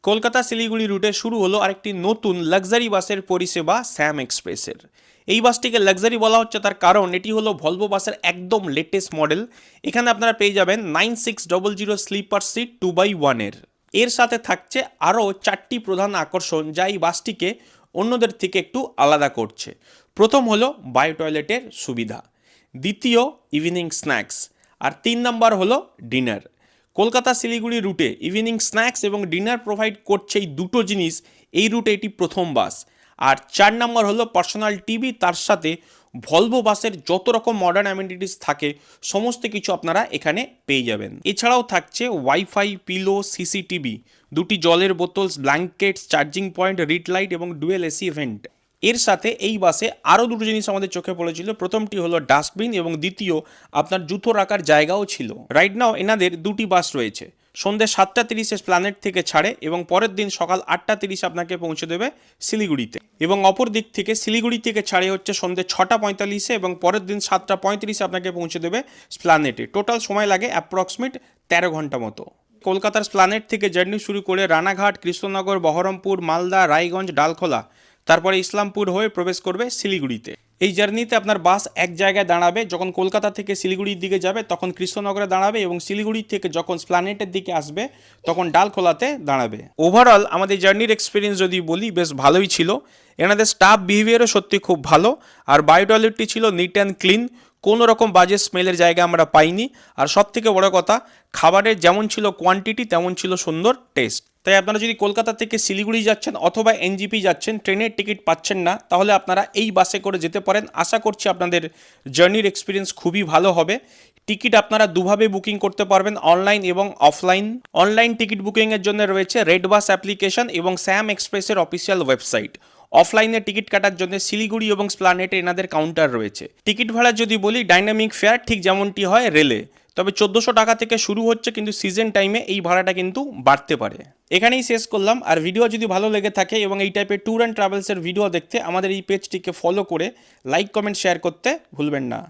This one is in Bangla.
কলকাতা শিলিগুড়ি রুটে শুরু হলো আরেকটি নতুন লাক্সারি বাসের পরিষেবা স্যাম এক্সপ্রেসের। এই বাসটিকে লাক্সারি বলা হচ্ছে তার কারণ এটি হলো ভলভো বাসের একদম লেটেস্ট মডেল। এখানে আপনারা পেয়ে যাবেন 9600 স্লিপার সিট 2x1 এর সাথে থাকছে আরও 4টি প্রধান আকর্ষণ যা এই বাসটিকে অন্যদের থেকে একটু আলাদা করছে। প্রথম হলো বায়ো টয়লেটের সুবিধা, দ্বিতীয় ইভিনিং স্ন্যাক্স, আর 3 নম্বর হলো ডিনার। কলকাতা শিলিগুড়ি রুটে ইভিনিং স্ন্যাক্স এবং ডিনার প্রোভাইড করছে এই দুটো জিনিস এই রুটে এটি প্রথম বাস। আর 4 নম্বর হলো পার্সোনাল টিভি, তার সাথে ভলভো বাসের যত রকম মডার্ন অ্যামেনিটিস থাকে সমস্ত কিছু আপনারা এখানে পেয়ে যাবেন। এছাড়াও থাকছে ওয়াইফাই, পিলো, সিসিটিভি, দুটি জলের বোতল, blankets, charging point, read light এবং ডুয়েল এসি ইভেন্ট। এর সাথে এই বাসে আরও দুটো জিনিস আমাদের চোখে পড়েছিল। প্রথমটি হলো ডাস্টবিন এবং দ্বিতীয় আপনার জুতো রাখার জায়গাও ছিল। রাইট নাও এনাদের দুটি বাস রয়েছে, সন্ধ্যে 7:30 প্ল্যানেট থেকে ছাড়ে এবং পরের দিন সকাল 8:30 আপনাকে পৌঁছে দেবে শিলিগুড়িতে, এবং অপর দিক থেকে শিলিগুড়ি থেকে ছাড়ে হচ্ছে সন্ধ্যে 6:45 এবং পরের দিন 7:35 আপনাকে পৌঁছে দেবে স্প্ল্যানেটে। টোটাল সময় লাগে অ্যাপ্রক্সিমেট 13 ঘন্টা মতো। কলকাতার স্প্ল্যানেট থেকে জার্নি শুরু করে রানাঘাট, কৃষ্ণনগর, বহরমপুর, মালদা, রায়গঞ্জ, ডালখোলা, তারপরে ইসলামপুর হয়ে প্রবেশ করবে শিলিগুড়িতে। এই জার্নিতে আপনার বাস এক জায়গায় দাঁড়াবে, যখন কলকাতা থেকে শিলিগুড়ির দিকে যাবে তখন কৃষ্ণনগরে দাঁড়াবে, এবং শিলিগুড়ি থেকে যখন স্প্ল্যানেটের দিকে আসবে তখন ডালখোলাতে দাঁড়াবে। ওভারঅল আমাদের জার্নির এক্সপিরিয়েন্স যদি বলি বেশ ভালোই ছিল। এনাদের স্টাফ বিহেভিয়ারও সত্যি খুব ভালো, আর বায়ো টয়লেটটি ছিল নিট অ্যান্ড ক্লিন, কোনো রকম বাজে স্মেলের জায়গা আমরা পাইনি। আর সব থেকে বড় কথা, খাবারের যেমন ছিল কোয়ান্টিটি তেমন ছিল সুন্দর টেস্ট। তাই আপনারা যদি কলকাতা থেকে শিলিগুড়ি যাচ্ছেন অথবা এনজিপি যাচ্ছেন, ট্রেনের টিকিট পাচ্ছেন না, তাহলে আপনারা এই বাসে করে যেতে পারেন। আশা করছি আপনাদের জার্নির এক্সপিরিয়েন্স খুবই ভালো হবে। টিকিট আপনারা দুভাবে বুকিং করতে পারবেন, অনলাইন এবং অফলাইন। অনলাইন টিকিট বুকিংয়ের জন্য রয়েছে রেড বাস অ্যাপ্লিকেশন এবং স্যাম এক্সপ্রেসের অফিসিয়াল ওয়েবসাইট। অফলাইনে টিকিট কাটার জন্য শিলিগুড়ি এবং স্প্ল্যানেটে এনাদের কাউন্টার রয়েছে। টিকিট ভাড়া যদি বলি, ডাইনামিক ফেয়ার ঠিক যেমনটি হয় রেলে, তবে 1400 টাকা থেকে শুরু হচ্ছে, কিন্তু সিজন টাইমে এই ভাড়াটা কিন্তু বাড়তে পারে। এখানেই শেষ করলাম। আর ভিডিও যদি ভালো লেগে থাকে এবং এই টাইপের ট্যুর অ্যান্ড ট্রাভেলসের ভিডিও দেখতে আমাদের এই পেজটিকে ফলো করে লাইক, কমেন্ট, শেয়ার করতে ভুলবেন না।